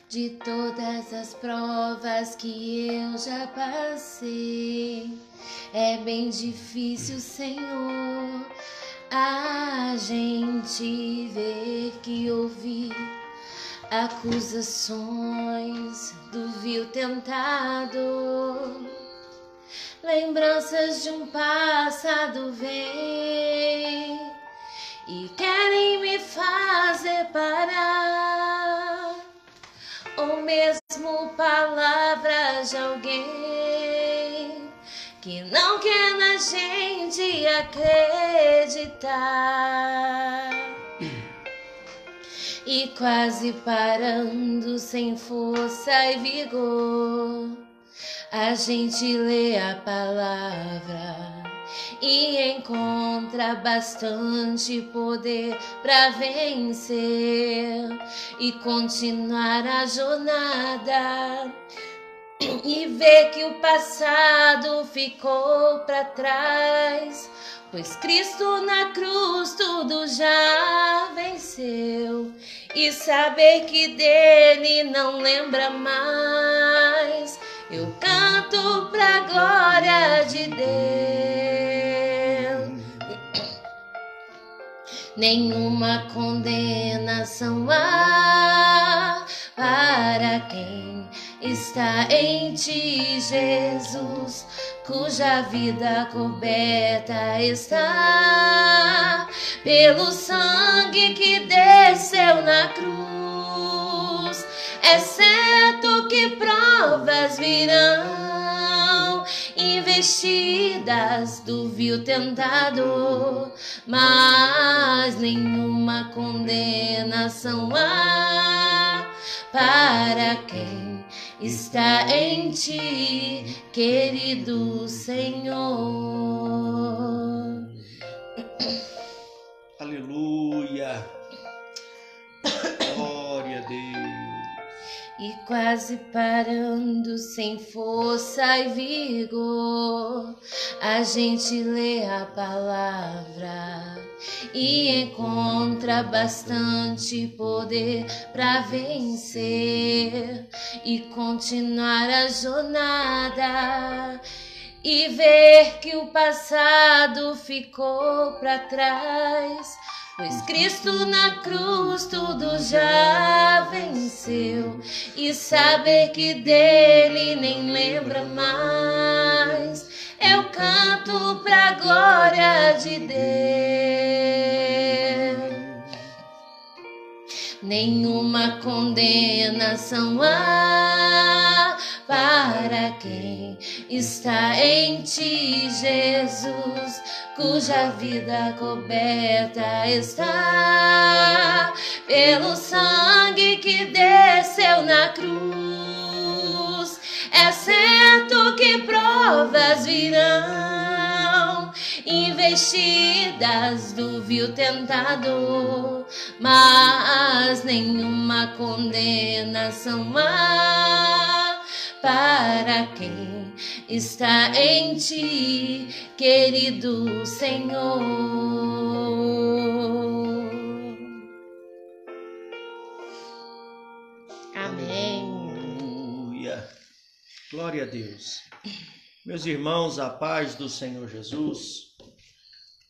de todas as provas que eu já passei. É bem difícil, Senhor, a gente ver que ouvi acusações do vil tentador. Lembranças de um passado vêm e querem me fazer parar, ou mesmo palavras de alguém que não quer na gente acreditar. E quase parando sem força e vigor, a gente lê a palavra e encontra bastante poder para vencer e continuar a jornada, e ver que o passado ficou para trás, pois Cristo na cruz tudo já venceu, e saber que dele não lembra mais. Eu canto pra glória de Deus. Nenhuma condenação há para quem está em ti, Jesus, cuja vida coberta está pelo sangue que desceu na cruz. É certo que provas virão, investidas do vil tentador, mas nenhuma condenação há para quem está em ti, querido Senhor. Aleluia. Glória a Deus. E quase parando sem força e vigor, a gente lê a palavra e encontra bastante poder para vencer e continuar a jornada, e ver que o passado ficou para trás, pois Cristo na cruz tudo já venceu, e saber que dele nem lembra mais. Eu canto pra glória de Deus. Nenhuma condenação há para quem está em ti, Jesus, cuja vida coberta está pelo sangue que desceu na cruz. É certo que provas virão, investidas do vil tentador, mas nenhuma condenação há para quem está em ti, querido Senhor. Amém. Aleluia. Glória a Deus. Meus irmãos, a paz do Senhor Jesus.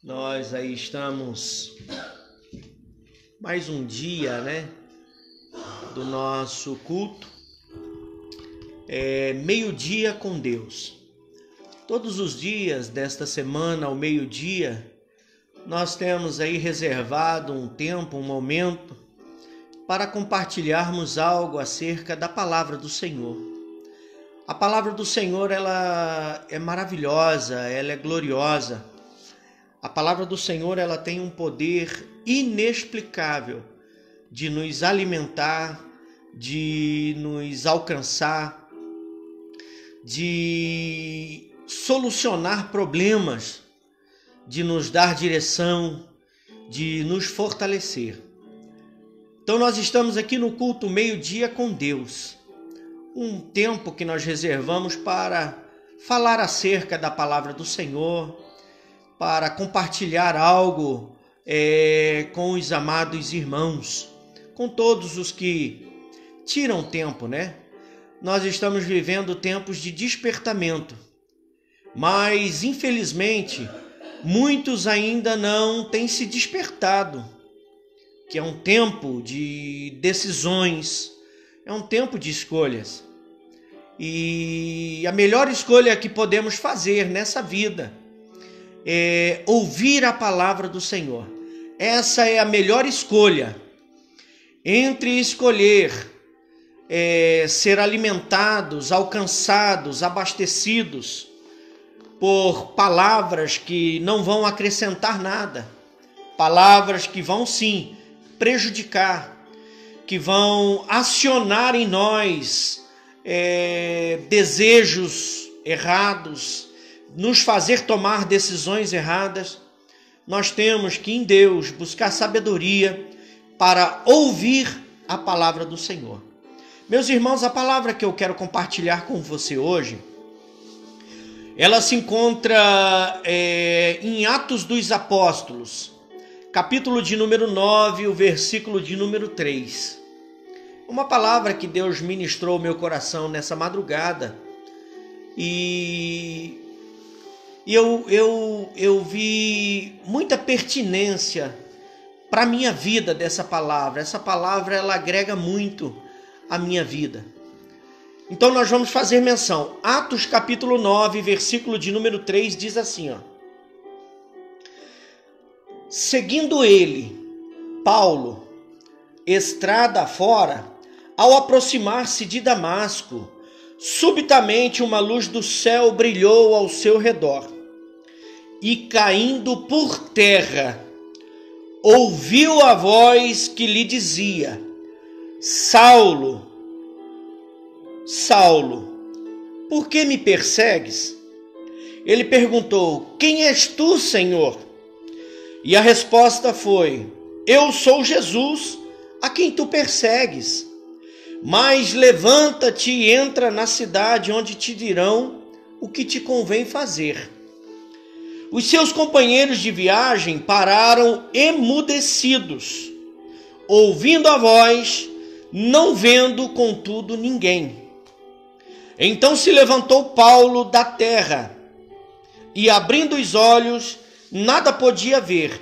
Nós aí estamos mais um dia, do nosso culto. Meio-dia com Deus. Todos os dias desta semana, ao meio-dia, nós temos aí reservado um tempo, um momento, para compartilharmos algo acerca da palavra do Senhor. A palavra do Senhor, ela é maravilhosa, ela é gloriosa. A palavra do Senhor, ela tem um poder inexplicável de nos alimentar, de nos alcançar, de solucionar problemas, de nos dar direção, de nos fortalecer. Então nós estamos aqui no culto meio-dia com Deus, um tempo que nós reservamos para falar acerca da palavra do Senhor, para compartilhar algo com os amados irmãos, com todos os que tira um tempo, né? Nós estamos vivendo tempos de despertamento, mas infelizmente muitos ainda não têm se despertado, que é um tempo de decisões, é um tempo de escolhas. E a melhor escolha que podemos fazer nessa vida é ouvir a palavra do Senhor. Essa é a melhor escolha. Entre escolher ser alimentados, alcançados, abastecidos por palavras que não vão acrescentar nada, palavras que vão sim prejudicar, que vão acionar em nós desejos errados, nos fazer tomar decisões erradas, nós temos que em Deus buscar sabedoria para ouvir a palavra do Senhor. Meus irmãos, a palavra que eu quero compartilhar com você hoje, ela se encontra em Atos dos Apóstolos, capítulo de número 9, o versículo de número 3. Uma palavra que Deus ministrou ao meu coração nessa madrugada. E eu vi muita pertinência para a minha vida dessa palavra. Essa palavra, ela agrega muito à minha vida. Então nós vamos fazer menção. Atos capítulo 9, versículo de número 3 diz assim, ó. Seguindo ele, Paulo, estrada fora, ao aproximar-se de Damasco, subitamente uma luz do céu brilhou ao seu redor. E caindo por terra, ouviu a voz que lhe dizia: Saulo, Saulo, por que me persegues? Ele perguntou: Quem és tu, Senhor? E a resposta foi: Eu sou Jesus, a quem tu persegues. Mas levanta-te e entra na cidade, onde te dirão o que te convém fazer. Os seus companheiros de viagem pararam emudecidos, ouvindo a voz, não vendo, contudo, ninguém. Então se levantou Paulo da terra, e abrindo os olhos, nada podia ver,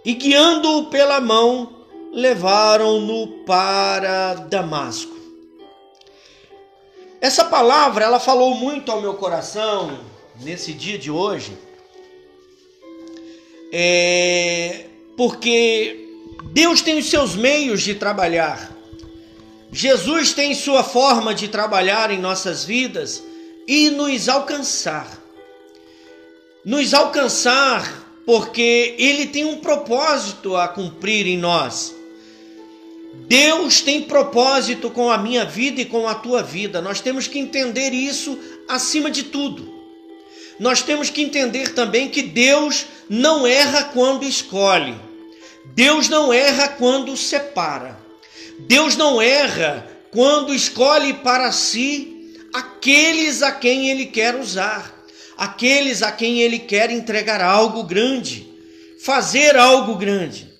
e guiando-o pela mão, levaram-no para Damasco. Essa palavra, ela falou muito ao meu coração nesse dia de hoje, porque Deus tem os seus meios de trabalhar. Jesus tem sua forma de trabalhar em nossas vidas e nos alcançar. Nos alcançar porque Ele tem um propósito a cumprir em nós. Deus tem propósito com a minha vida e com a tua vida. Nós temos que entender isso acima de tudo. Nós temos que entender também que Deus não erra quando escolhe. Deus não erra quando separa. Deus não erra quando escolhe para si aqueles a quem Ele quer usar, aqueles a quem Ele quer entregar algo grande, fazer algo grande.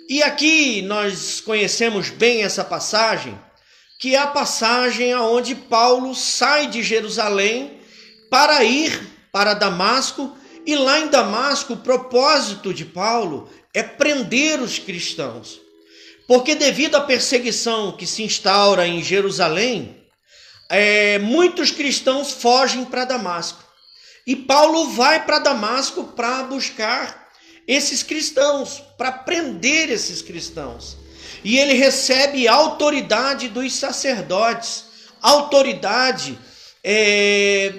E aqui nós conhecemos bem essa passagem, que é a passagem onde Paulo sai de Jerusalém para ir para Damasco, e lá em Damasco o propósito de Paulo é prender os cristãos. Porque devido à perseguição que se instaura em Jerusalém, muitos cristãos fogem para Damasco. E Paulo vai para Damasco para buscar esses cristãos, para prender esses cristãos. E ele recebe autoridade dos sacerdotes, autoridade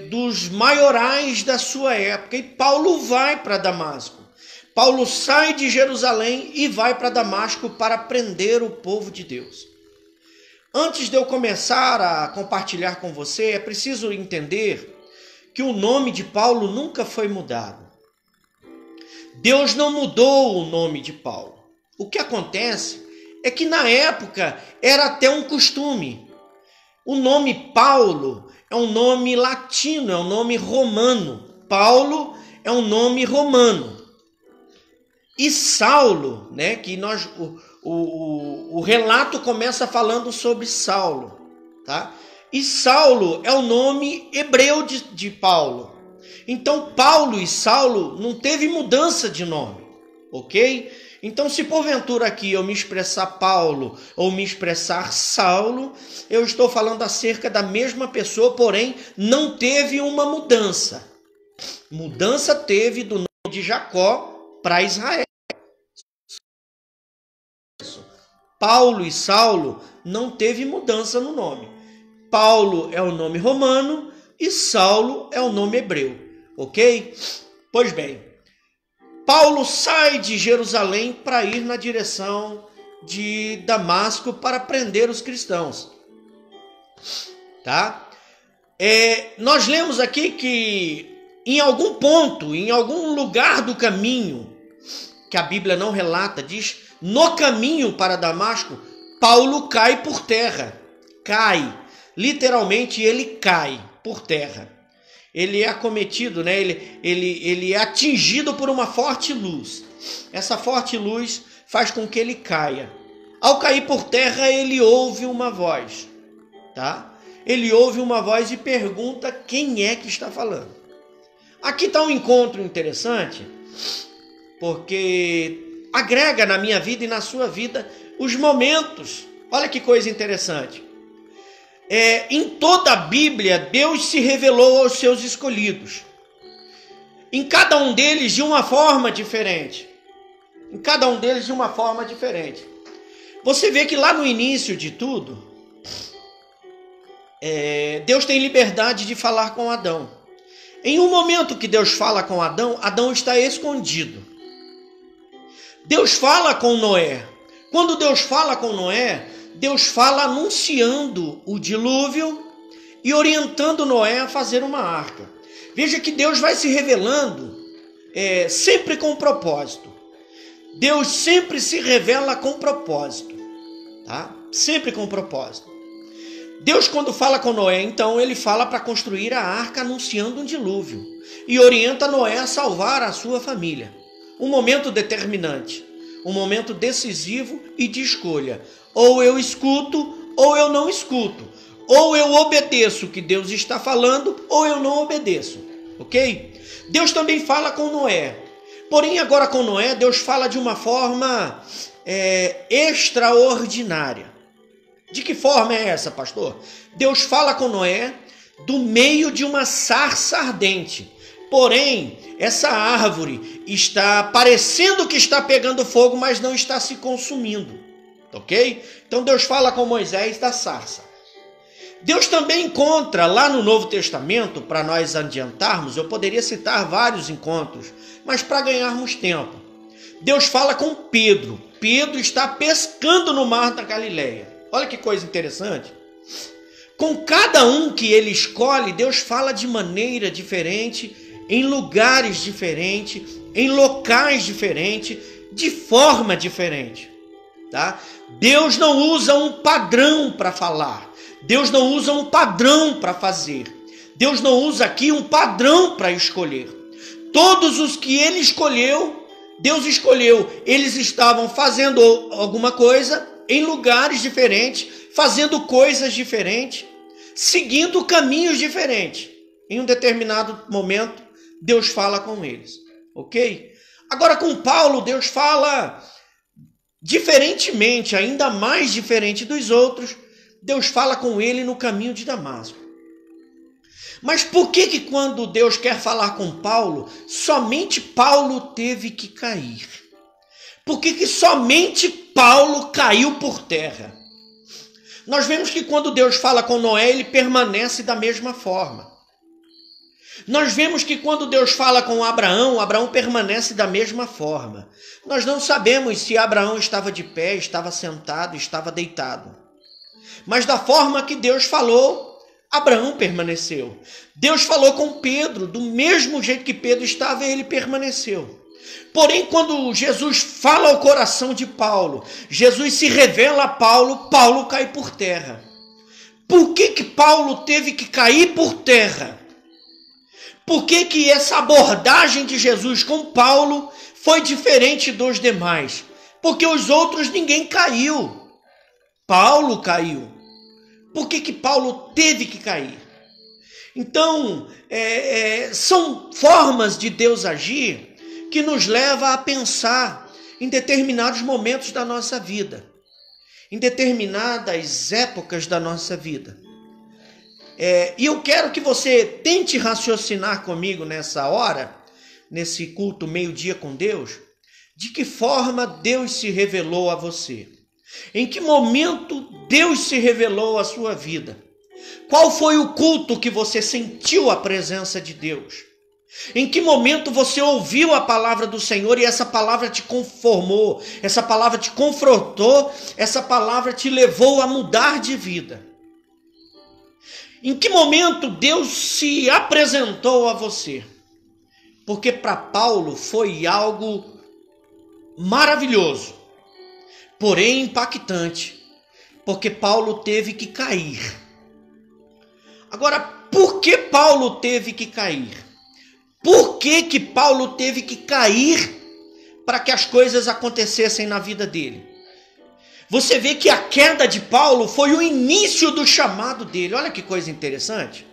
dos maiorais da sua época. E Paulo vai para Damasco. Paulo sai de Jerusalém e vai para Damasco para prender o povo de Deus. Antes de eu começar a compartilhar com você, é preciso entender que o nome de Paulo nunca foi mudado. Deus não mudou o nome de Paulo. O que acontece é que na época era até um costume. O nome Paulo é um nome latino, é um nome romano. Paulo é um nome romano. E Saulo, né, que o relato começa falando sobre Saulo, tá? E Saulo é o nome hebreu de Paulo. Então Paulo e Saulo não teve mudança de nome, ok? Então se porventura aqui eu me expressar Paulo ou me expressar Saulo, eu estou falando acerca da mesma pessoa, porém não teve uma mudança. Mudança teve do nome de Jacó para Israel. Paulo e Saulo não teve mudança no nome. Paulo é o nome romano e Saulo é o nome hebreu, ok? Pois bem, Paulo sai de Jerusalém para ir na direção de Damasco para prender os cristãos, tá? Nós lemos aqui que em algum ponto, em algum lugar do caminho, que a Bíblia não relata, diz, no caminho para Damasco, Paulo cai por terra. Cai. Literalmente, ele cai por terra. Ele é acometido, né? Ele é atingido por uma forte luz. Essa forte luz faz com que ele caia. Ao cair por terra, ele ouve uma voz, tá? Ele ouve uma voz e pergunta quem é que está falando. Aqui está um encontro interessante, porque agrega na minha vida e na sua vida os momentos. Olha que coisa interessante. Em toda a Bíblia, Deus se revelou aos seus escolhidos. Em cada um deles de uma forma diferente. Em cada um deles de uma forma diferente. Você vê que lá no início de tudo, Deus tem liberdade de falar com Adão. Em um momento que Deus fala com Adão, Adão está escondido. Deus fala com Noé. Quando Deus fala com Noé, Deus fala anunciando o dilúvio e orientando Noé a fazer uma arca. Veja que Deus vai se revelando sempre com propósito. Deus sempre se revela com propósito, tá? Sempre com propósito. Deus, quando fala com Noé, então ele fala para construir a arca anunciando um dilúvio e orienta Noé a salvar a sua família. Um momento determinante, um momento decisivo e de escolha. Ou eu escuto ou eu não escuto. Ou eu obedeço o que Deus está falando ou eu não obedeço, ok? Deus também fala com Noé. Porém, agora com Noé, Deus fala de uma forma extraordinária. De que forma é essa, pastor? Deus fala com Noé do meio de uma sarça ardente. Porém, essa árvore está parecendo que está pegando fogo, mas não está se consumindo. Ok? Então Deus fala com Moisés da sarça. Deus também encontra lá no Novo Testamento, para nós adiantarmos, eu poderia citar vários encontros, mas para ganharmos tempo. Deus fala com Pedro. Pedro está pescando no mar da Galileia. Olha que coisa interessante. Com cada um que ele escolhe, Deus fala de maneira diferente, em lugares diferentes, em locais diferentes, de forma diferente. Tá? Deus não usa um padrão para falar. Deus não usa um padrão para fazer. Deus não usa aqui um padrão para escolher. Todos os que ele escolheu, Deus escolheu. Eles estavam fazendo alguma coisa em lugares diferentes, fazendo coisas diferentes, seguindo caminhos diferentes. Em um determinado momento, Deus fala com eles, ok? Agora com Paulo, Deus fala diferentemente, ainda mais diferente dos outros. Deus fala com ele no caminho de Damasco. Mas por que quando Deus quer falar com Paulo, somente Paulo teve que cair? Por que somente Paulo caiu por terra? Nós vemos que quando Deus fala com Noé, ele permanece da mesma forma. Nós vemos que quando Deus fala com Abraão, Abraão permanece da mesma forma. Nós não sabemos se Abraão estava de pé, estava sentado, estava deitado. Mas da forma que Deus falou, Abraão permaneceu. Deus falou com Pedro, do mesmo jeito que Pedro estava, ele permaneceu. Porém, quando Jesus fala ao coração de Paulo, Jesus se revela a Paulo, Paulo cai por terra. Por que Paulo teve que cair por terra? Por que essa abordagem de Jesus com Paulo foi diferente dos demais? Porque os outros ninguém caiu. Paulo caiu. Por que Paulo teve que cair? Então, são formas de Deus agir que nos leva a pensar em determinados momentos da nossa vida, em determinadas épocas da nossa vida. E eu quero que você tente raciocinar comigo nessa hora, nesse culto meio-dia com Deus, de que forma Deus se revelou a você. Em que momento Deus se revelou à sua vida? Qual foi o culto que você sentiu a presença de Deus? Em que momento você ouviu a palavra do Senhor e essa palavra te conformou, essa palavra te confrontou, essa palavra te levou a mudar de vida? Em que momento Deus se apresentou a você? Porque para Paulo foi algo maravilhoso, porém impactante, porque Paulo teve que cair. Agora, por que Paulo teve que cair? Por que Paulo teve que cair para que as coisas acontecessem na vida dele? Você vê que a queda de Paulo foi o início do chamado dele. Olha que coisa interessante.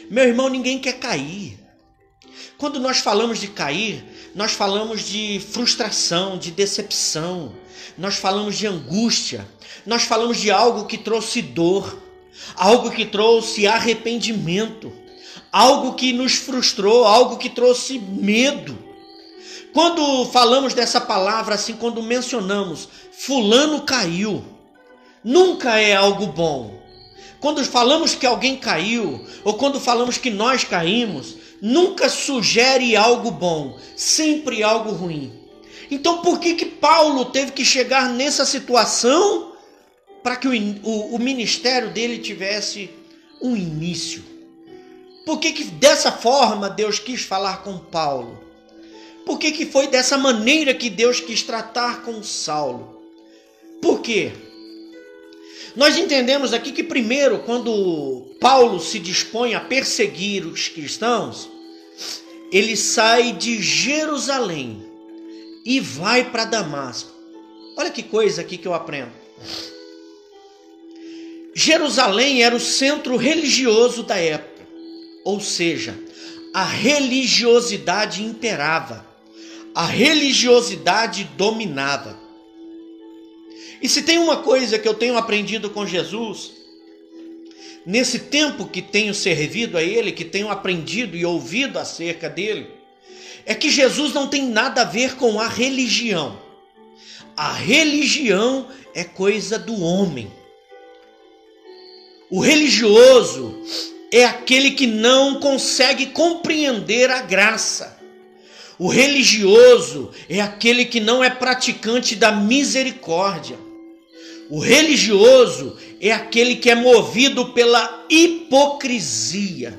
Meu irmão, ninguém quer cair. Quando nós falamos de cair, nós falamos de frustração, de decepção. Nós falamos de angústia. Nós falamos de algo que trouxe dor. Algo que trouxe arrependimento. Algo que nos frustrou, algo que trouxe medo. Quando falamos dessa palavra, assim, quando mencionamos fulano caiu, nunca é algo bom. Quando falamos que alguém caiu, ou quando falamos que nós caímos, nunca sugere algo bom, sempre algo ruim. Então por que Paulo teve que chegar nessa situação para que o ministério dele tivesse um início? Por que dessa forma Deus quis falar com Paulo? Por que foi dessa maneira que Deus quis tratar com Saulo? Por quê? Nós entendemos aqui que primeiro, quando Paulo se dispõe a perseguir os cristãos, ele sai de Jerusalém e vai para Damasco. Olha que coisa aqui que eu aprendo. Jerusalém era o centro religioso da época, ou seja, a religiosidade imperava, a religiosidade dominava. E se tem uma coisa que eu tenho aprendido com Jesus, nesse tempo que tenho servido a Ele, que tenho aprendido e ouvido acerca dele, é que Jesus não tem nada a ver com a religião. A religião é coisa do homem. O religioso é aquele que não consegue compreender a graça. O religioso é aquele que não é praticante da misericórdia. O religioso é aquele que é movido pela hipocrisia.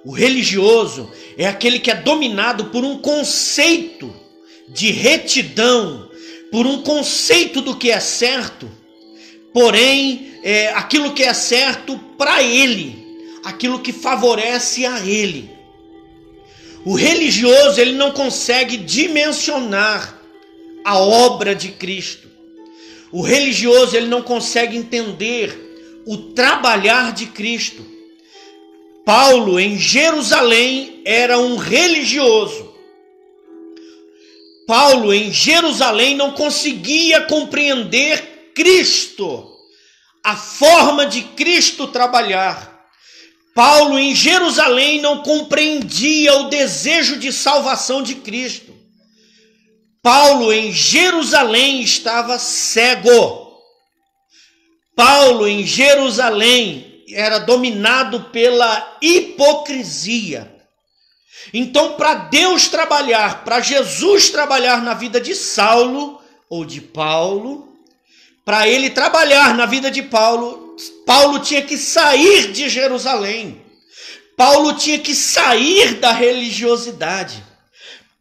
O religioso é aquele que é dominado por um conceito de retidão, por um conceito do que é certo, porém, aquilo que é certo para ele, aquilo que favorece a ele. O religioso, ele não consegue dimensionar a obra de Cristo. O religioso, ele não consegue entender o trabalhar de Cristo. Paulo, em Jerusalém, era um religioso. Paulo, em Jerusalém, não conseguia compreender Cristo, a forma de Cristo trabalhar. Paulo, em Jerusalém, não compreendia o desejo de salvação de Cristo. Paulo, em Jerusalém, estava cego. Paulo, em Jerusalém, era dominado pela hipocrisia. Então, para Deus trabalhar, para Jesus trabalhar na vida de Saulo ou de Paulo, para ele trabalhar na vida de Paulo, Paulo tinha que sair de Jerusalém. Paulo tinha que sair da religiosidade.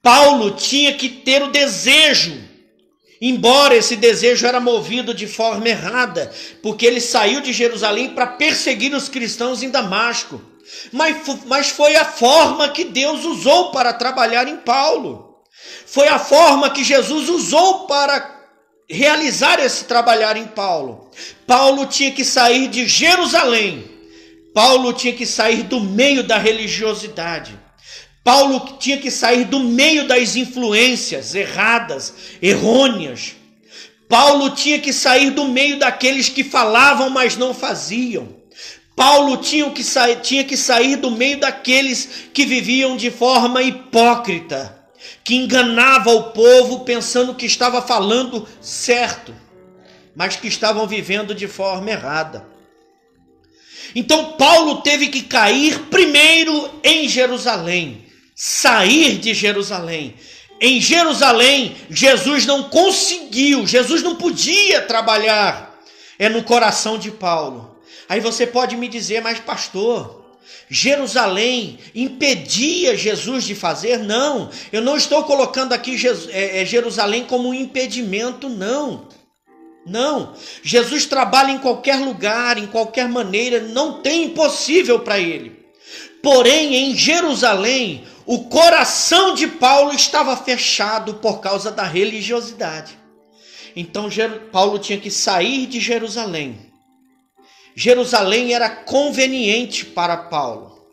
Paulo tinha que ter o desejo, embora esse desejo era movido de forma errada, porque ele saiu de Jerusalém para perseguir os cristãos em Damasco. Mas foi a forma que Deus usou para trabalhar em Paulo. foi a forma que Jesus usou para realizar esse trabalhar em Paulo. Paulo tinha que sair de Jerusalém. Paulo tinha que sair do meio da religiosidade. Paulo tinha que sair do meio das influências erradas, errôneas. Paulo tinha que sair do meio daqueles que falavam, mas não faziam. Paulo tinha que sair do meio daqueles que viviam de forma hipócrita, que enganava o povo pensando que estava falando certo, mas que estavam vivendo de forma errada. Então Paulo teve que cair primeiro em Jerusalém, sair de Jerusalém. Em Jerusalém, Jesus não conseguiu, Jesus não podia trabalhar no coração de Paulo. Aí você pode me dizer, mas pastor, Jerusalém impedia Jesus de fazer? Não, eu não estou colocando aqui Jerusalém como um impedimento, não. Não, Jesus trabalha em qualquer lugar, em qualquer maneira, não tem impossível para ele. Porém, em Jerusalém, o coração de Paulo estava fechado por causa da religiosidade. Então Paulo tinha que sair de Jerusalém. Jerusalém era conveniente para Paulo.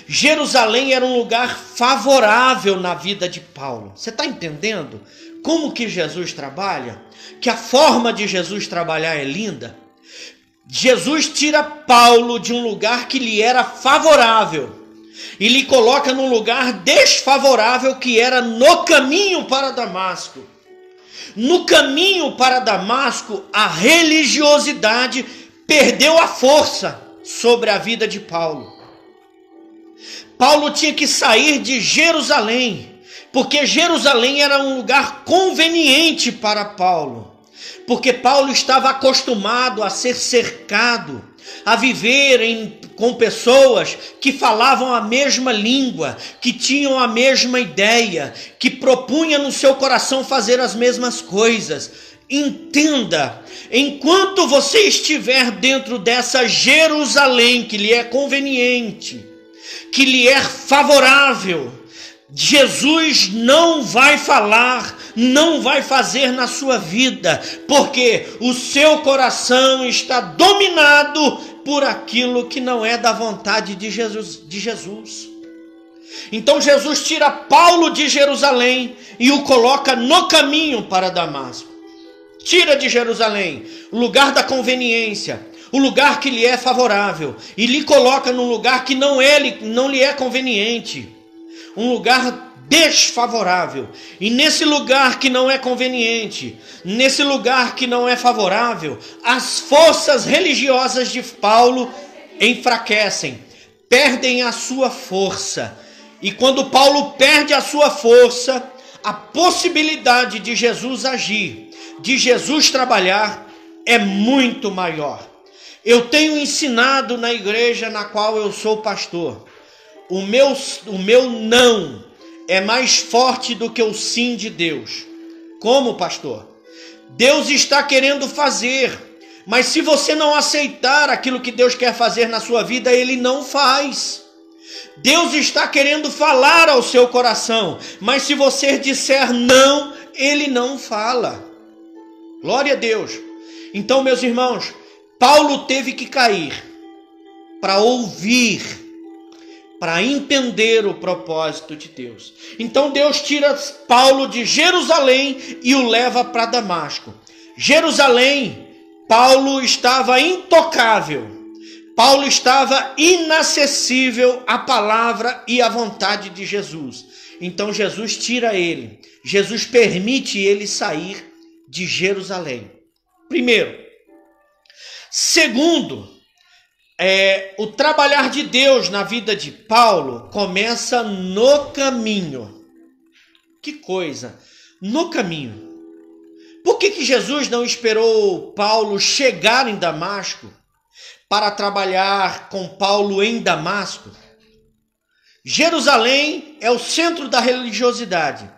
Jerusalém era um lugar favorável na vida de Paulo. Você está entendendo como que Jesus trabalha? Que a forma de Jesus trabalhar é linda? Jesus tira Paulo de um lugar que lhe era favorável e lhe coloca num lugar desfavorável, que era no caminho para Damasco. No caminho para Damasco, a religiosidade perdeu a força sobre a vida de Paulo. Paulo tinha que sair de Jerusalém, porque Jerusalém era um lugar conveniente para Paulo. Porque Paulo estava acostumado a ser cercado, a viver com pessoas que falavam a mesma língua, que tinham a mesma ideia, que propunha no seu coração fazer as mesmas coisas. Entenda, enquanto você estiver dentro dessa Jerusalém que lhe é conveniente, que lhe é favorável, Jesus não vai falar, não vai fazer na sua vida, porque o seu coração está dominado por aquilo que não é da vontade de Jesus. Então Jesus tira Paulo de Jerusalém e o coloca no caminho para Damasco. Tira de Jerusalém o lugar da conveniência, o lugar que lhe é favorável, e lhe coloca num lugar que não lhe é conveniente, um lugar desfavorável. E nesse lugar que não é conveniente, nesse lugar que não é favorável, as forças religiosas de Paulo enfraquecem, perdem a sua força. E quando Paulo perde a sua força, a possibilidade de Jesus agir, de Jesus trabalhar, é muito maior. Eu tenho ensinado na igreja na qual eu sou pastor, o meu não é mais forte do que o sim de Deus. Como, pastor? Deus está querendo fazer, mas se você não aceitar aquilo que Deus quer fazer na sua vida, Ele não faz. Deus está querendo falar ao seu coração, mas se você disser não, Ele não fala. Glória a Deus. Então, meus irmãos, Paulo teve que cair para ouvir, para entender o propósito de Deus. Então Deus tira Paulo de Jerusalém e o leva para Damasco. Jerusalém, Paulo estava intocável. Paulo estava inacessível à palavra e à vontade de Jesus. Então Jesus tira ele. Jesus permite ele sair de Jerusalém. Primeiro. Segundo, o trabalhar de Deus na vida de Paulo começa no caminho. Que coisa! No caminho. Por que Jesus não esperou Paulo chegar em Damasco para trabalhar com Paulo em Damasco? Jerusalém é o centro da religiosidade.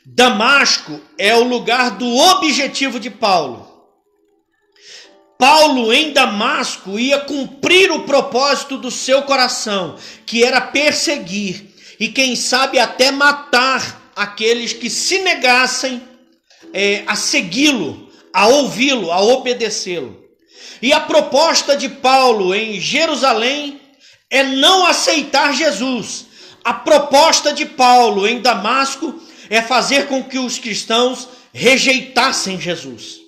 Damasco é o lugar do objetivo de Paulo. Paulo em Damasco ia cumprir o propósito do seu coração, que era perseguir e quem sabe até matar aqueles que se negassem a segui-lo, a ouvi-lo, a obedecê-lo. E a proposta de Paulo em Jerusalém é não aceitar Jesus. A proposta de Paulo em Damasco é fazer com que os cristãos rejeitassem Jesus.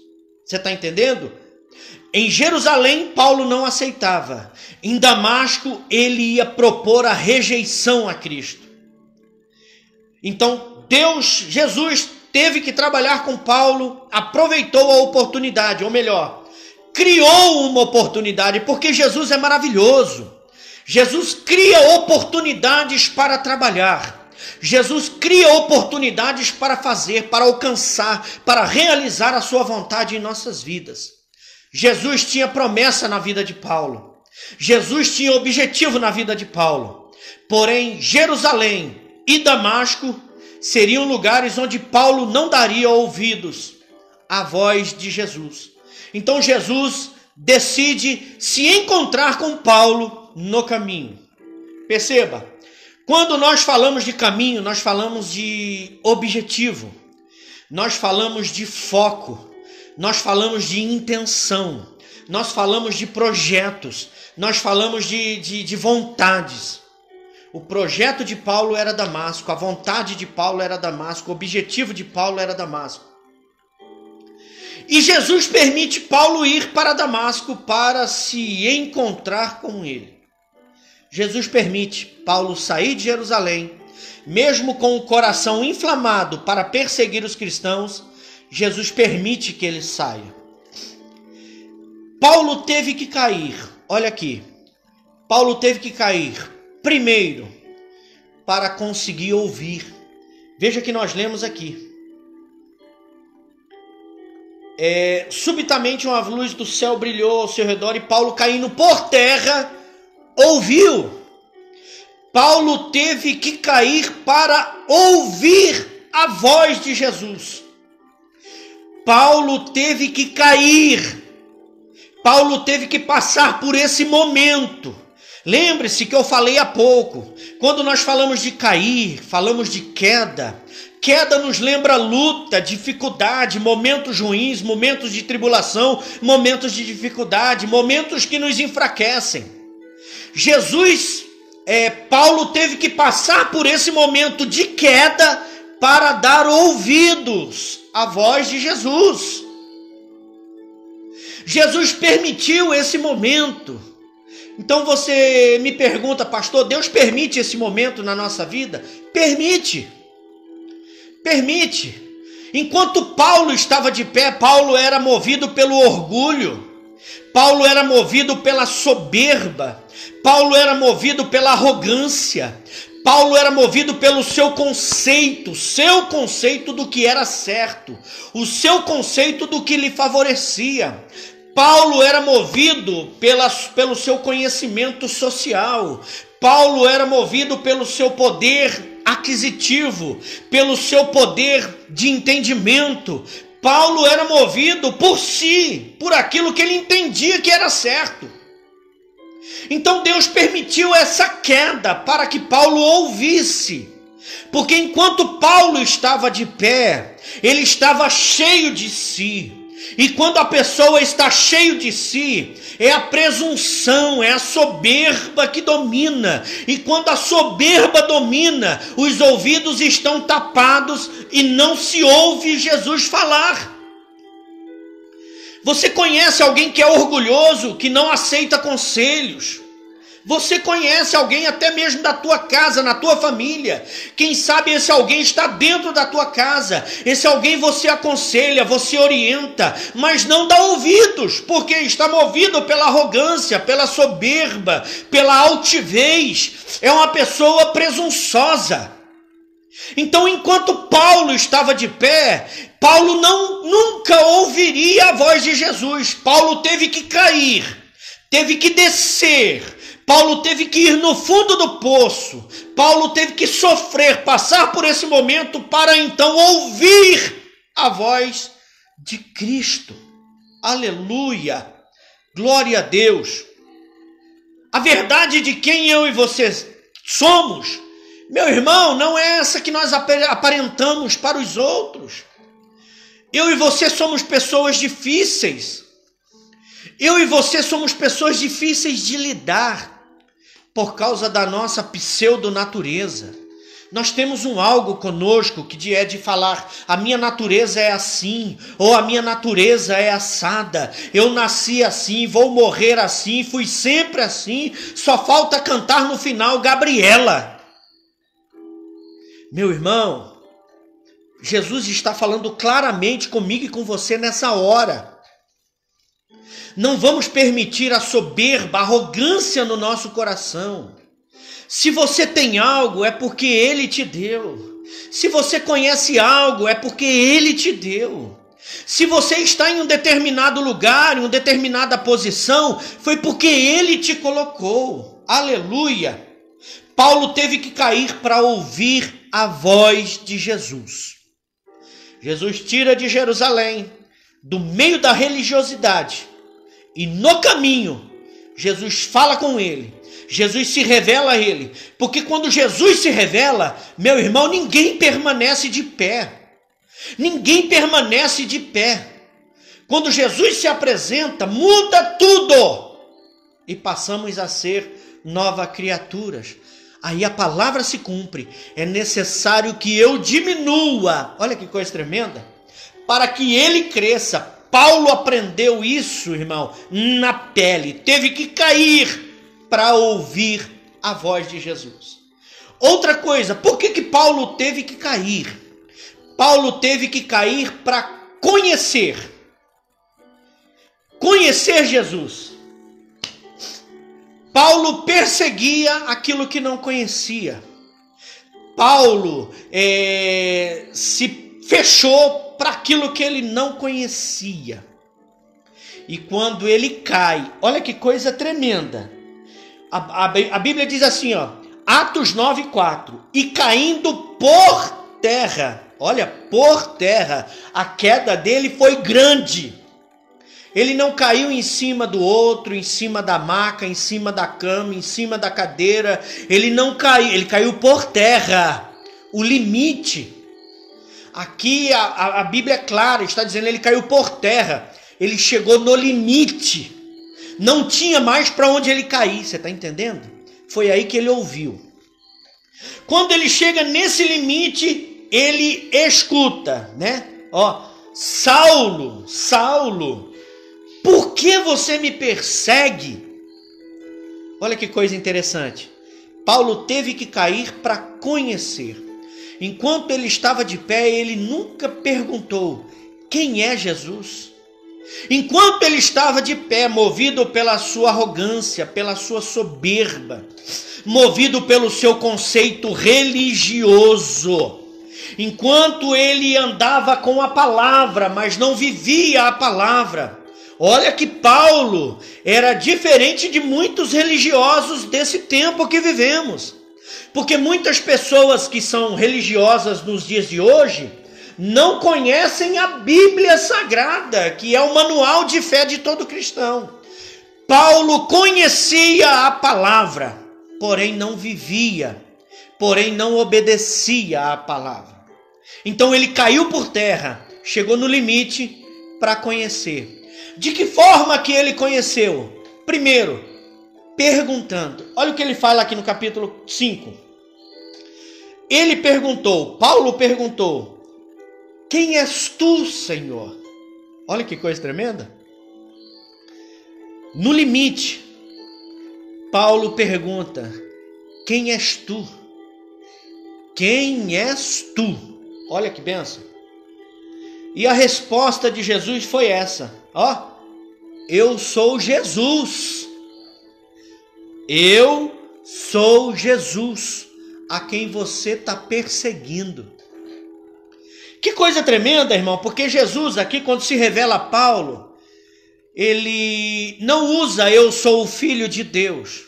Você está entendendo? Em Jerusalém, Paulo não aceitava. Em Damasco, ele ia propor a rejeição a Cristo. Então, Jesus teve que trabalhar com Paulo, aproveitou a oportunidade, ou melhor, criou uma oportunidade, porque Jesus é maravilhoso. Jesus cria oportunidades para trabalhar. Jesus cria oportunidades para fazer, para alcançar, para realizar a sua vontade em nossas vidas. Jesus tinha promessa na vida de Paulo. Jesus tinha objetivo na vida de Paulo. Porém, Jerusalém e Damasco seriam lugares onde Paulo não daria ouvidos à voz de Jesus. Então Jesus decide se encontrar com Paulo no caminho. Perceba, quando nós falamos de caminho, nós falamos de objetivo, nós falamos de foco, nós falamos de intenção, nós falamos de projetos, nós falamos de vontades. O projeto de Paulo era Damasco, a vontade de Paulo era Damasco, o objetivo de Paulo era Damasco. E Jesus permite Paulo ir para Damasco para se encontrar com ele. Jesus permite Paulo sair de Jerusalém, mesmo com o coração inflamado para perseguir os cristãos. Jesus permite que ele saia. Paulo teve que cair, olha aqui, Paulo teve que cair primeiro para conseguir ouvir. Veja que nós lemos aqui. Subitamente uma luz do céu brilhou ao seu redor e Paulo, caindo por terra, ouviu. Paulo teve que cair para ouvir a voz de Jesus. Paulo teve que cair. Paulo teve que passar por esse momento. Lembre-se que eu falei há pouco. Quando nós falamos de cair, falamos de queda. Queda nos lembra luta, dificuldade, momentos ruins, momentos de tribulação, momentos de dificuldade, momentos que nos enfraquecem. Paulo teve que passar por esse momento de queda para dar ouvidos à voz de Jesus. Jesus permitiu esse momento. Então você me pergunta, pastor, Deus permite esse momento na nossa vida? Permite. Permite. Enquanto Paulo estava de pé, Paulo era movido pelo orgulho. Paulo era movido pela soberba. Paulo era movido pela arrogância. Paulo era movido pelo seu conceito do que era certo, o seu conceito do que lhe favorecia. Paulo era movido pelo seu conhecimento social. Paulo era movido pelo seu poder aquisitivo, pelo seu poder de entendimento. Paulo era movido por si, por aquilo que ele entendia que era certo. Então Deus permitiu essa queda para que Paulo ouvisse. Porque enquanto Paulo estava de pé, ele estava cheio de si. E quando a pessoa está cheio de si, é a presunção, é a soberba que domina. E quando a soberba domina, os ouvidos estão tapados e não se ouve Jesus falar. Você conhece alguém que é orgulhoso, que não aceita conselhos? Você conhece alguém até mesmo da tua casa, na tua família. Quem sabe esse alguém está dentro da tua casa. Esse alguém você aconselha, você orienta, mas não dá ouvidos, porque está movido pela arrogância, pela soberba, pela altivez. É uma pessoa presunçosa. Então, enquanto Paulo estava de pé, Paulo nunca ouviria a voz de Jesus. Paulo teve que cair, teve que descer. Paulo teve que ir no fundo do poço. Paulo teve que sofrer, passar por esse momento para então ouvir a voz de Cristo. Aleluia! Glória a Deus! A verdade de quem eu e você somos Meu irmão, não é essa que nós aparentamos para os outros. Eu e você somos pessoas difíceis. Eu e você somos pessoas difíceis de lidar por causa da nossa pseudo-natureza. Nós temos algo conosco que é de falar, a minha natureza é assim, ou a minha natureza é assada, eu nasci assim, vou morrer assim, fui sempre assim, só falta cantar no final Gabriela. Meu irmão, Jesus está falando claramente comigo e com você nessa hora. Não vamos permitir a soberba, a arrogância no nosso coração. Se você tem algo, é porque Ele te deu. Se você conhece algo, é porque Ele te deu. Se você está em um determinado lugar, em uma determinada posição, foi porque Ele te colocou. Aleluia! Paulo teve que cair para ouvir a voz de Jesus. Jesus tira de Jerusalém, do meio da religiosidade, e no caminho, Jesus fala com ele. Jesus se revela a ele, porque quando Jesus se revela, meu irmão, ninguém permanece de pé. Ninguém permanece de pé. Quando Jesus se apresenta, muda tudo e passamos a ser novas criaturas. Aí a palavra se cumpre. É necessário que eu diminua. Olha que coisa tremenda. Para que ele cresça. Paulo aprendeu isso, irmão, na pele. Teve que cair para ouvir a voz de Jesus. Outra coisa, por que Paulo teve que cair? Paulo teve que cair para conhecer. Conhecer Jesus. Paulo perseguia aquilo que não conhecia. Paulo se fechou para aquilo que ele não conhecia. E quando ele cai, olha que coisa tremenda. A Bíblia diz assim, ó, Atos 9:4, e caindo por terra, olha, por terra, a queda dele foi grande. Ele não caiu em cima do outro, em cima da maca, em cima da cama, em cima da cadeira. Ele não caiu, ele caiu por terra. O limite. Aqui a Bíblia é clara, está dizendo ele caiu por terra. Ele chegou no limite. Não tinha mais para onde ele cair, você está entendendo? Foi aí que ele ouviu. Quando ele chega nesse limite, ele escuta, né? Ó, Saulo, Saulo, por que você me persegue? Olha que coisa interessante. Paulo teve que cair para conhecer. Enquanto ele estava de pé, ele nunca perguntou: quem é Jesus? Enquanto ele estava de pé, movido pela sua arrogância, pela sua soberba, movido pelo seu conceito religioso, enquanto ele andava com a palavra, mas não vivia a palavra. Olha que Paulo era diferente de muitos religiosos desse tempo que vivemos. Porque muitas pessoas que são religiosas nos dias de hoje não conhecem a Bíblia Sagrada, que é o manual de fé de todo cristão. Paulo conhecia a palavra, porém não vivia, porém não obedecia à palavra. Então ele caiu por terra, chegou no limite para conhecer. De que forma que ele conheceu? Primeiro, perguntando. Olha o que ele fala aqui no capítulo 5. Ele perguntou, Paulo perguntou: quem és tu, Senhor? Olha que coisa tremenda. No limite, Paulo pergunta: quem és tu? Quem és tu? Olha que bênção. E a resposta de Jesus foi essa: ó, eu sou Jesus. Eu sou Jesus, a quem você está perseguindo. Que coisa tremenda, irmão, porque Jesus aqui, quando se revela a Paulo, ele não usa eu sou o filho de Deus.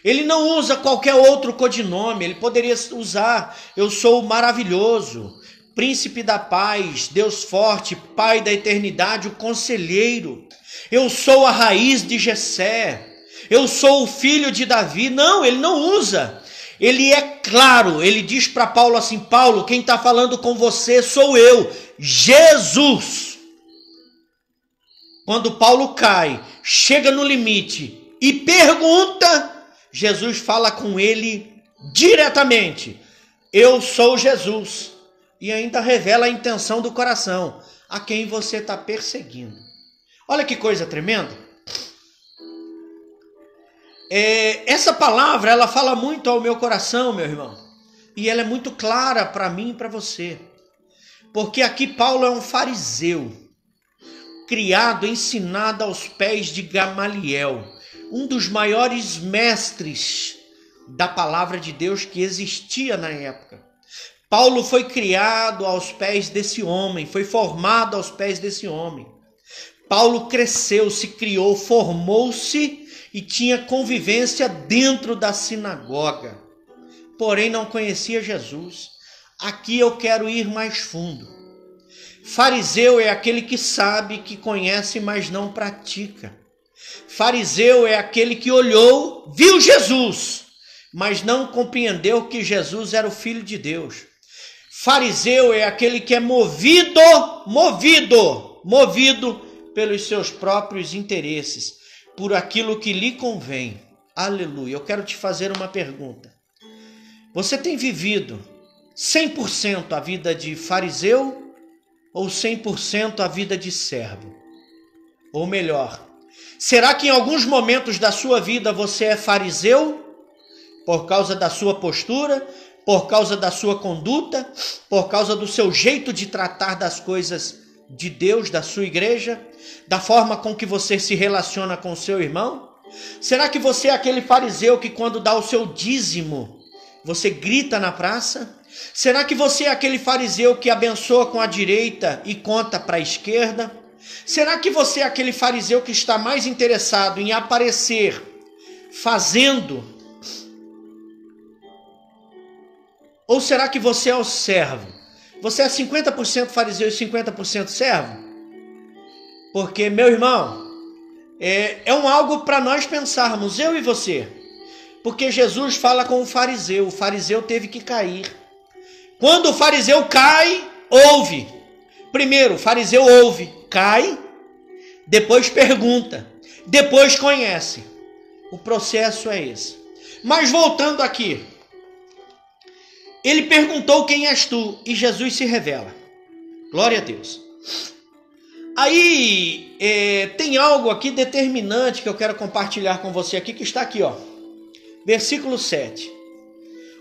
Ele não usa qualquer outro codinome. Ele poderia usar eu sou o maravilhoso, príncipe da paz, Deus forte, pai da eternidade, o conselheiro. Eu sou a raiz de Jessé. Eu sou o filho de Davi. Não, ele não usa. ele é claro, ele diz para Paulo assim: Paulo, quem está falando com você sou eu, Jesus. Quando Paulo cai, chega no limite e pergunta, Jesus fala com ele diretamente: eu sou Jesus. E ainda revela a intenção do coração, a quem você está perseguindo. Olha que coisa tremenda. Essa palavra, ela fala muito ao meu coração, meu irmão. E ela é muito clara para mim e para você. Porque aqui Paulo é um fariseu, criado, ensinado aos pés de Gamaliel, um dos maiores mestres da palavra de Deus que existia na época. Paulo foi criado aos pés desse homem, foi formado aos pés desse homem. Paulo cresceu, se criou, formou-se e tinha convivência dentro da sinagoga. Porém, não conhecia Jesus. Aqui eu quero ir mais fundo. Fariseu é aquele que sabe, que conhece, mas não pratica. Fariseu é aquele que olhou, viu Jesus, mas não compreendeu que Jesus era o Filho de Deus. Fariseu é aquele que é movido pelos seus próprios interesses, por aquilo que lhe convém. Aleluia. Eu quero te fazer uma pergunta. Você tem vivido 100% a vida de fariseu ou 100% a vida de servo? Ou melhor, será que em alguns momentos da sua vida você é fariseu por causa da sua postura, por causa da sua conduta, por causa do seu jeito de tratar das coisas de Deus, da sua igreja, da forma com que você se relaciona com o seu irmão? Será que você é aquele fariseu que quando dá o seu dízimo, você grita na praça? Será que você é aquele fariseu que abençoa com a direita e conta para a esquerda? Será que você é aquele fariseu que está mais interessado em aparecer fazendo? Ou será que você é o servo? Você é 50% fariseu e 50% servo? Porque, meu irmão, é algo para nós pensarmos, eu e você. Porque Jesus fala com o fariseu teve que cair. Quando o fariseu cai, ouve. Primeiro, o fariseu ouve, cai, depois pergunta, depois conhece. O processo é esse. Mas voltando aqui, ele perguntou: quem és tu? E Jesus se revela. Glória a Deus. Aí tem algo aqui determinante que eu quero compartilhar com você aqui, que está aqui, ó. Versículo 7.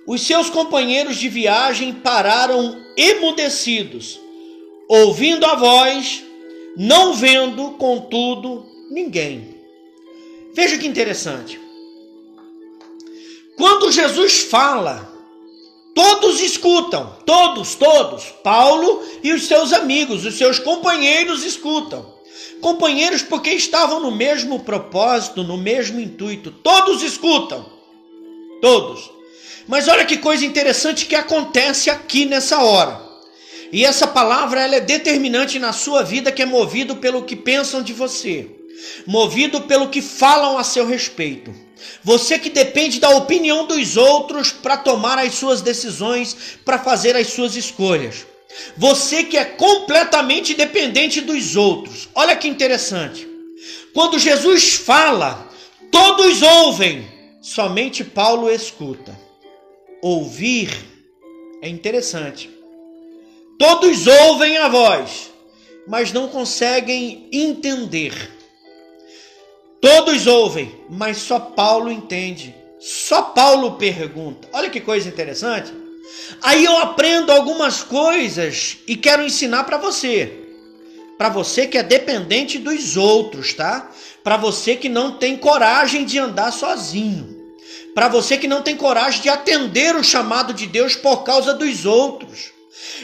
Os seus companheiros de viagem pararam emudecidos, ouvindo a voz, não vendo, contudo, ninguém. Veja que interessante. Quando Jesus fala, todos escutam, todos, Paulo e os seus amigos, os seus companheiros escutam. Companheiros porque estavam no mesmo propósito, no mesmo intuito, todos escutam, todos. Mas olha que coisa interessante que acontece aqui nessa hora. E essa palavra ela é determinante na sua vida, que é movido pelo que pensam de você, movido pelo que falam a seu respeito. Você que depende da opinião dos outros para tomar as suas decisões, para fazer as suas escolhas. Você que é completamente dependente dos outros. Olha que interessante. Quando Jesus fala, todos ouvem, somente Paulo escuta. Ouvir é interessante. Todos ouvem a voz, mas não conseguem entender. Todos ouvem, mas só Paulo entende. Só Paulo pergunta. Olha que coisa interessante. Aí eu aprendo algumas coisas e quero ensinar para você. Para você que é dependente dos outros, tá? Para você que não tem coragem de andar sozinho. Para você que não tem coragem de atender o chamado de Deus por causa dos outros.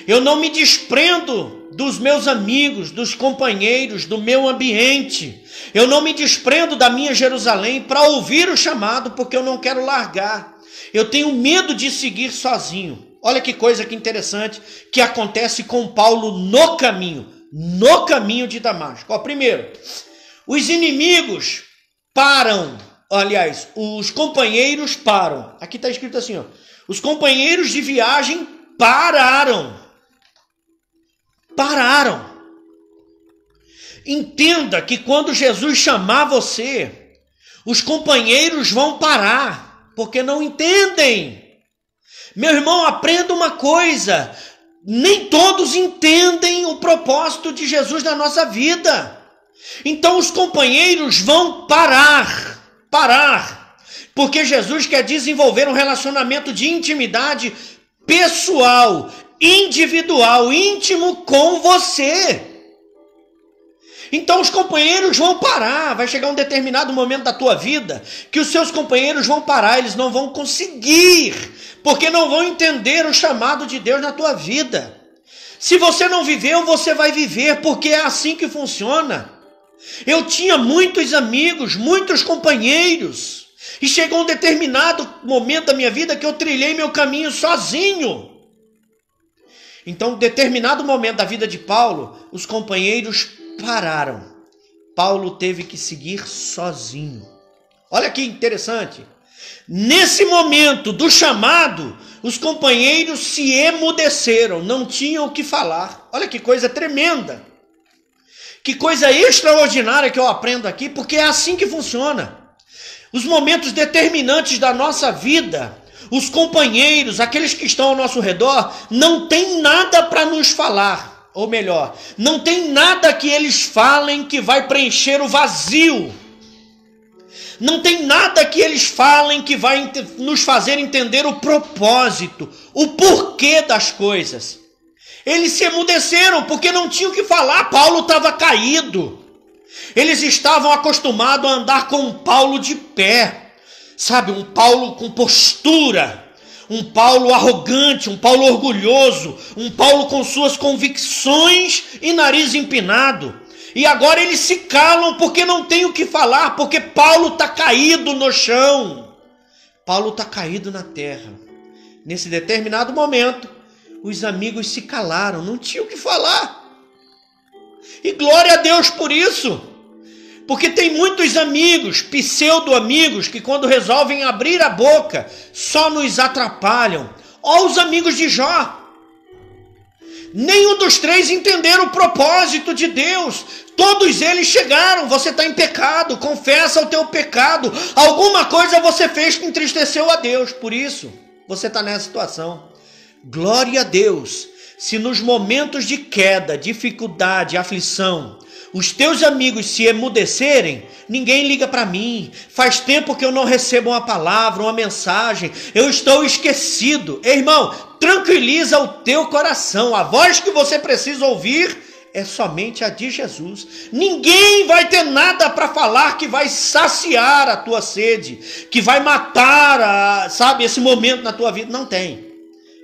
Eu não me desprendo dos meus amigos, dos companheiros, do meu ambiente. Eu não me desprendo da minha Jerusalém para ouvir o chamado, porque eu não quero largar. Eu tenho medo de seguir sozinho. Olha que coisa que interessante que acontece com Paulo no caminho de Damasco. Ó, primeiro, os inimigos param aliás, os companheiros param. Aqui está escrito assim, ó, os companheiros de viagem pararam. Pararam. Entenda que quando Jesus chamar você, os companheiros vão parar, porque não entendem. Meu irmão, aprenda uma coisa, nem todos entendem o propósito de Jesus na nossa vida. Então os companheiros vão parar, porque Jesus quer desenvolver um relacionamento de intimidade pessoal, individual, íntimo com você. Então os companheiros vão parar, vai chegar um determinado momento da tua vida que os seus companheiros vão parar, eles não vão conseguir, porque não vão entender o chamado de Deus na tua vida. Se você não viveu, você vai viver, porque é assim que funciona. Eu tinha muitos amigos, muitos companheiros, e chegou um determinado momento da minha vida que eu trilhei meu caminho sozinho. Então, em determinado momento da vida de Paulo, os companheiros pararam. Paulo teve que seguir sozinho. Olha que interessante. Nesse momento do chamado, os companheiros se emudeceram, não tinham o que falar. Olha que coisa tremenda. Que coisa extraordinária que eu aprendo aqui, porque é assim que funciona. Os momentos determinantes da nossa vida, os companheiros, aqueles que estão ao nosso redor, não tem nada para nos falar. Ou melhor, não tem nada que eles falem que vai preencher o vazio. Não tem nada que eles falem que vai nos fazer entender o propósito, o porquê das coisas. Eles se emudeceram porque não tinham o que falar. Paulo estava caído. Eles estavam acostumados a andar com um Paulo de pé. Sabe, um Paulo com postura. Um Paulo arrogante, um Paulo orgulhoso, um Paulo com suas convicções e nariz empinado. E agora eles se calam porque não tem o que falar, porque Paulo está caído no chão. Paulo está caído na terra. Nesse determinado momento, os amigos se calaram, não tinham o que falar. E glória a Deus por isso. Porque tem muitos amigos, pseudo-amigos, que quando resolvem abrir a boca, só nos atrapalham. Ó, os amigos de Jó. Nenhum dos três entenderam o propósito de Deus. Todos eles chegaram, você está em pecado, confessa o teu pecado. Alguma coisa você fez que entristeceu a Deus, por isso você está nessa situação. Glória a Deus, se nos momentos de queda, dificuldade, aflição, os teus amigos se emudecerem, ninguém liga para mim. Faz tempo que eu não recebo uma palavra, uma mensagem. Eu estou esquecido. Irmão, tranquiliza o teu coração. A voz que você precisa ouvir é somente a de Jesus. Ninguém vai ter nada para falar que vai saciar a tua sede, que vai matar, esse momento na tua vida. Não tem.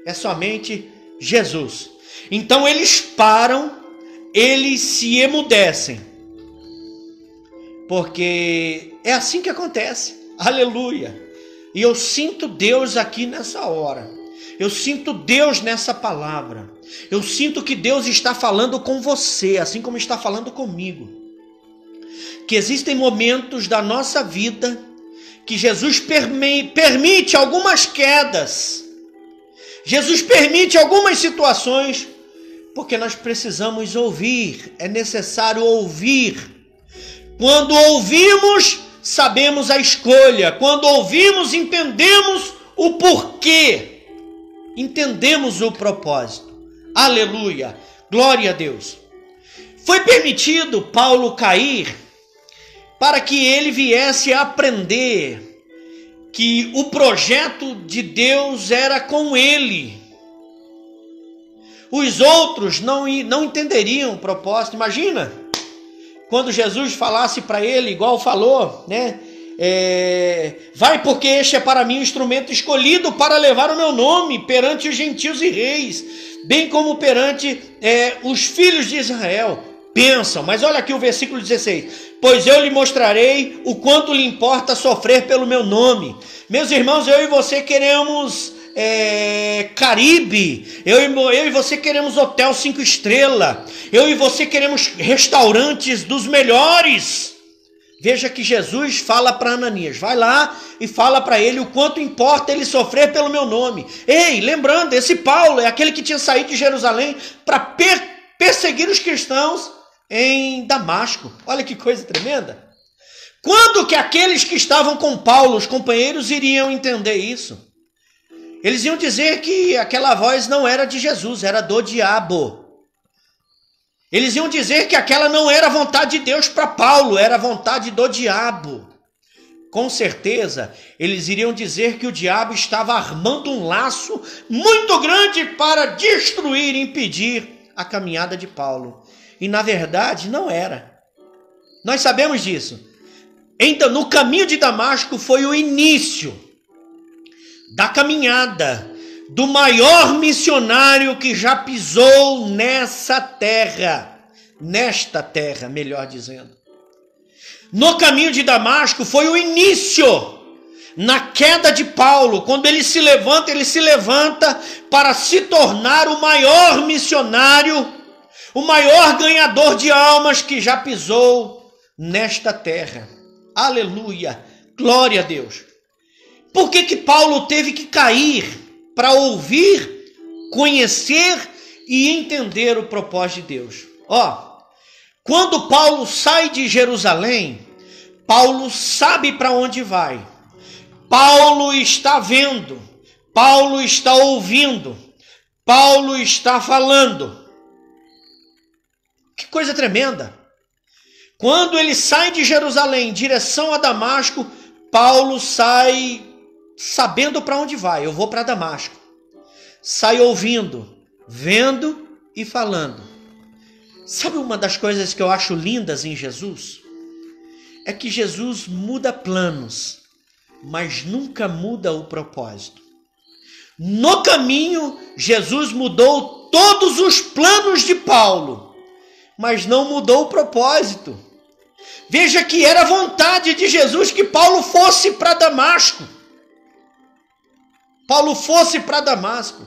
É somente Jesus. Então eles param. Eles se emudecem, porque é assim que acontece, aleluia. E eu sinto Deus aqui nessa hora, eu sinto Deus nessa palavra, eu sinto que Deus está falando com você, assim como está falando comigo, que existem momentos da nossa vida, que Jesus permite algumas quedas, Jesus permite algumas situações, porque nós precisamos ouvir, é necessário ouvir. Quando ouvimos, sabemos a escolha. Quando ouvimos, entendemos o porquê. Entendemos o propósito. Aleluia, glória a Deus. Foi permitido Paulo cair para que ele viesse a aprender que o projeto de Deus era com ele. Os outros não entenderiam o propósito. Imagina, quando Jesus falasse para ele, igual falou, né? Vai, porque este é para mim um instrumento escolhido para levar o meu nome perante os gentios e reis, bem como perante os filhos de Israel. Pensam, mas olha aqui o versículo 16. Pois eu lhe mostrarei o quanto lhe importa sofrer pelo meu nome. Meus irmãos, eu e você queremos Caribe, eu e você queremos hotel 5 estrelas, eu e você queremos restaurantes dos melhores. Veja que Jesus fala para Ananias, vai lá e fala para ele o quanto importa ele sofrer pelo meu nome. Ei, lembrando, esse Paulo é aquele que tinha saído de Jerusalém para perseguir os cristãos em Damasco. Olha que coisa tremenda. Quando que aqueles que estavam com Paulo, os companheiros, iriam entender isso? Eles iam dizer que aquela voz não era de Jesus, era do diabo. Eles iam dizer que aquela não era a vontade de Deus para Paulo, era a vontade do diabo. Com certeza, eles iriam dizer que o diabo estava armando um laço muito grande para destruir e impedir a caminhada de Paulo. E na verdade não era. Nós sabemos disso. Então, no caminho de Damasco foi o início da caminhada do maior missionário que já pisou nesta terra, melhor dizendo. No caminho de Damasco foi o início, na queda de Paulo, quando ele se levanta para se tornar o maior missionário, o maior ganhador de almas que já pisou nesta terra. Aleluia, glória a Deus. Por que Paulo teve que cair? Para ouvir, conhecer e entender o propósito de Deus. Quando Paulo sai de Jerusalém, Paulo sabe para onde vai. Paulo está vendo, Paulo está ouvindo, Paulo está falando. Que coisa tremenda. Quando ele sai de Jerusalém em direção a Damasco, Paulo sai sabendo para onde vai. Eu vou para Damasco. Sai ouvindo, vendo e falando. Sabe uma das coisas que eu acho lindas em Jesus? É que Jesus muda planos, mas nunca muda o propósito. No caminho, Jesus mudou todos os planos de Paulo, mas não mudou o propósito. Veja que era vontade de Jesus que Paulo fosse para Damasco. Paulo fosse para Damasco.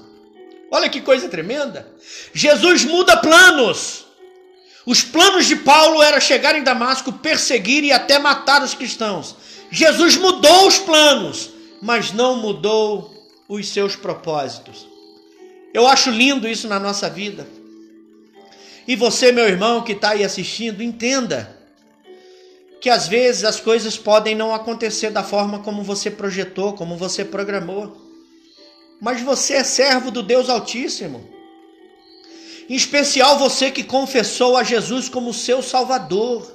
Olha que coisa tremenda. Jesus muda planos. Os planos de Paulo era chegar em Damasco, perseguir e até matar os cristãos. Jesus mudou os planos, mas não mudou os seus propósitos. Eu acho lindo isso na nossa vida. E você, meu irmão, que está aí assistindo, entenda que às vezes as coisas podem não acontecer da forma como você projetou, como você programou. Mas você é servo do Deus Altíssimo. Em especial você que confessou a Jesus como seu Salvador.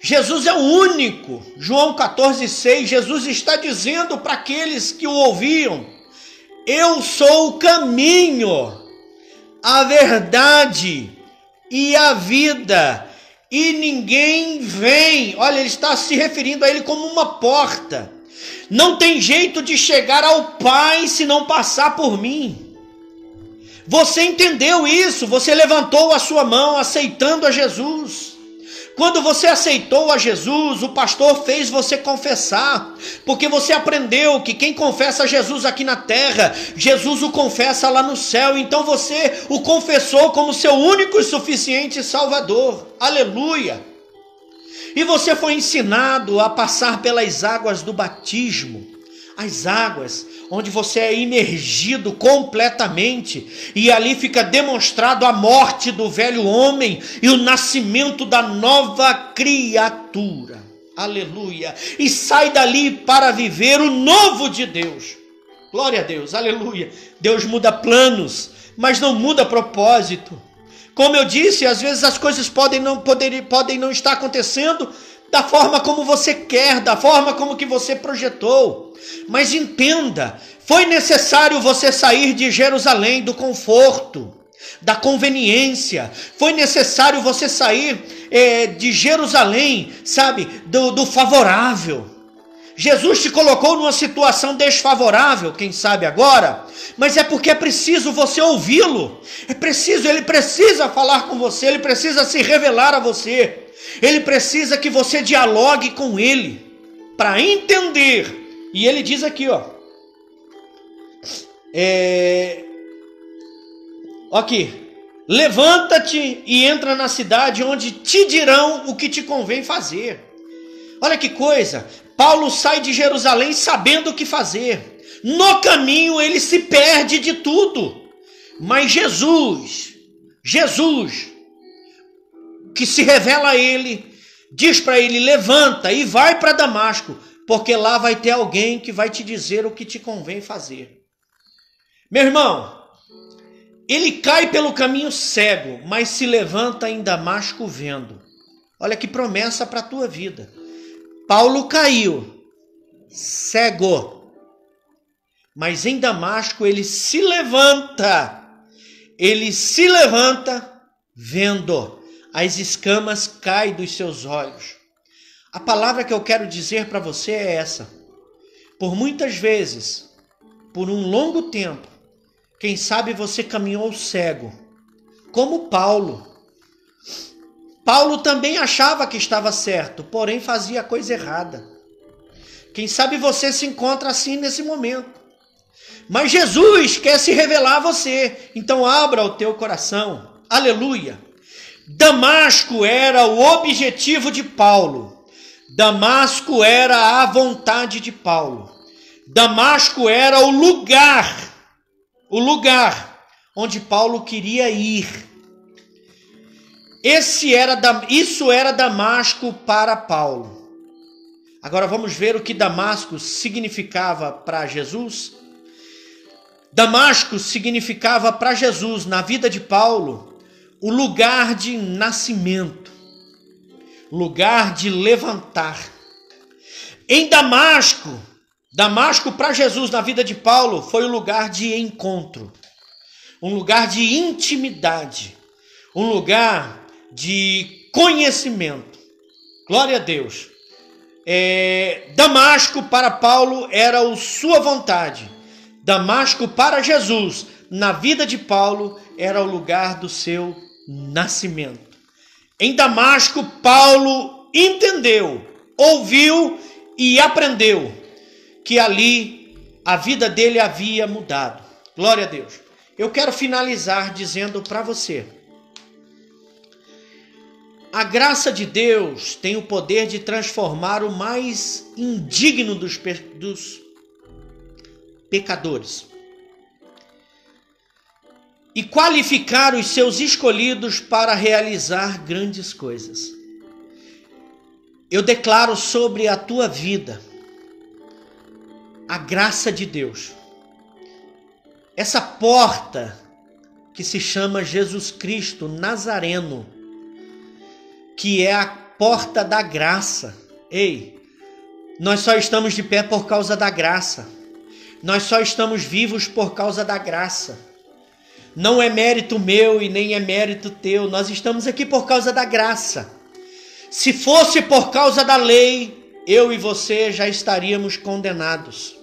Jesus é o único. João 14,6, Jesus está dizendo para aqueles que o ouviam: eu sou o caminho, a verdade e a vida, e ninguém vem. Olha, ele está se referindo a ele como uma porta. Não tem jeito de chegar ao Pai se não passar por mim. Você entendeu isso? Você levantou a sua mão aceitando a Jesus. Quando você aceitou a Jesus, o pastor fez você confessar, porque você aprendeu que quem confessa Jesus aqui na terra, Jesus o confessa lá no céu. Então você o confessou como seu único e suficiente Salvador. Aleluia! E você foi ensinado a passar pelas águas do batismo, as águas onde você é imergido completamente, e ali fica demonstrado a morte do velho homem e o nascimento da nova criatura. Aleluia! E sai dali para viver o novo de Deus. Glória a Deus, aleluia! Deus muda planos, mas não muda propósito. Como eu disse, às vezes as coisas podem não estar acontecendo da forma como você quer, da forma como que você projetou. Mas entenda, foi necessário você sair de Jerusalém do conforto, da conveniência. Foi necessário você sair de Jerusalém, sabe, do favorável. Jesus te colocou numa situação desfavorável, quem sabe agora, mas é porque é preciso você ouvi-lo. Ele precisa falar com você, ele precisa se revelar a você. Ele precisa que você dialogue com ele para entender. E ele diz aqui, aqui, levanta-te e entra na cidade onde te dirão o que te convém fazer. Olha que coisa, Paulo sai de Jerusalém sabendo o que fazer. No caminho ele se perde de tudo. Mas Jesus, que se revela a ele, diz para ele, levanta e vai para Damasco, porque lá vai ter alguém que vai te dizer o que te convém fazer. Meu irmão, ele cai pelo caminho cego, mas se levanta em Damasco vendo. Olha que promessa para a tua vida. Paulo caiu, cego, mas em Damasco ele se levanta vendo. As escamas caem dos seus olhos. A palavra que eu quero dizer para você é essa. Por muitas vezes, por um longo tempo, quem sabe você caminhou cego, como Paulo. Paulo também achava que estava certo, porém fazia a coisa errada. Quem sabe você se encontra assim nesse momento. Mas Jesus quer se revelar a você, então abra o teu coração. Aleluia! Damasco era o objetivo de Paulo. Damasco era a vontade de Paulo. Damasco era o lugar onde Paulo queria ir. Isso era Damasco para Paulo. Agora vamos ver o que Damasco significava para Jesus. Damasco significava para Jesus, na vida de Paulo, o lugar de nascimento, lugar de levantar. Em Damasco para Jesus, na vida de Paulo, foi um lugar de encontro, um lugar de intimidade, um lugar de conhecimento. Glória a Deus. Damasco para Paulo era a sua vontade. Damasco para Jesus, na vida de Paulo, era o lugar do seu nascimento. Em Damasco, Paulo entendeu, ouviu e aprendeu que ali a vida dele havia mudado. Glória a Deus. Eu quero finalizar dizendo para você: a graça de Deus tem o poder de transformar o mais indigno dos pecadores e qualificar os seus escolhidos para realizar grandes coisas. Eu declaro sobre a tua vida a graça de Deus. Essa porta que se chama Jesus Cristo Nazareno, que é a porta da graça. Ei, nós só estamos de pé por causa da graça. Nós só estamos vivos por causa da graça. Não é mérito meu e nem é mérito teu. Nós estamos aqui por causa da graça. Se fosse por causa da lei, eu e você já estaríamos condenados.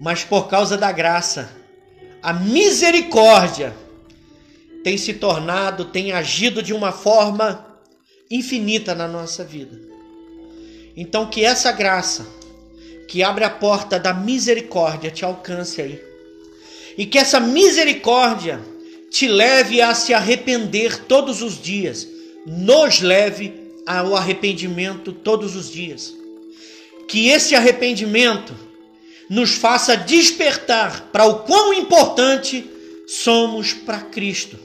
Mas por causa da graça, a misericórdia tem agido de uma forma infinita na nossa vida. Então que essa graça, que abre a porta da misericórdia, te alcance aí. E que essa misericórdia te leve a se arrepender todos os dias. Nos leve ao arrependimento todos os dias. Que esse arrependimento nos faça despertar para o quão importante somos para Cristo.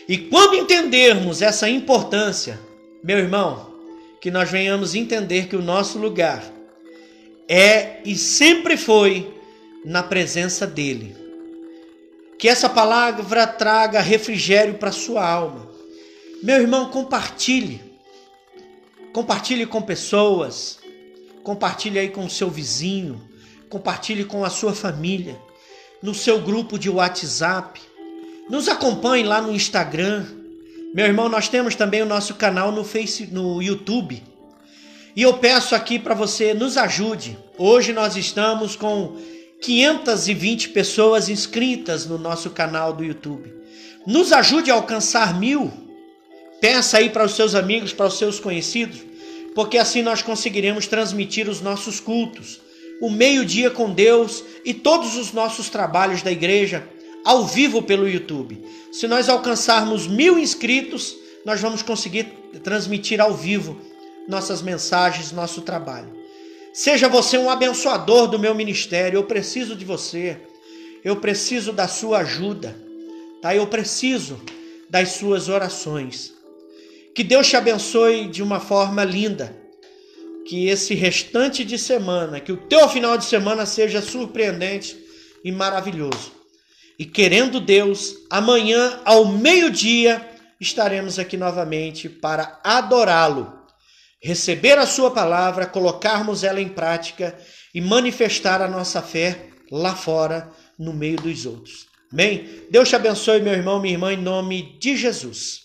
E quando entendermos essa importância, meu irmão, que nós venhamos entender que o nosso lugar é e sempre foi na presença dele. Que essa palavra traga refrigério para a sua alma. Meu irmão, compartilhe. Compartilhe com pessoas. Compartilhe aí com o seu vizinho. Compartilhe com a sua família. No seu grupo de WhatsApp. Nos acompanhe lá no Instagram. Meu irmão, nós temos também o nosso canal no YouTube. E eu peço aqui para você, nos ajude. Hoje nós estamos com 520 pessoas inscritas no nosso canal do YouTube. Nos ajude a alcançar 1000. Peça aí para os seus amigos, para os seus conhecidos, porque assim nós conseguiremos transmitir os nossos cultos, o meio-dia com Deus e todos os nossos trabalhos da igreja ao vivo pelo YouTube. Se nós alcançarmos 1000 inscritos, nós vamos conseguir transmitir ao vivo nossas mensagens, nosso trabalho. Seja você um abençoador do meu ministério. Eu preciso de você. Eu preciso da sua ajuda. Tá? Eu preciso das suas orações. Que Deus te abençoe de uma forma linda. Que esse restante de semana, que o teu final de semana seja surpreendente e maravilhoso. E querendo Deus, amanhã ao meio-dia estaremos aqui novamente para adorá-lo. Receber a sua palavra, colocarmos ela em prática e manifestar a nossa fé lá fora, no meio dos outros. Amém? Deus te abençoe, meu irmão, minha irmã, em nome de Jesus.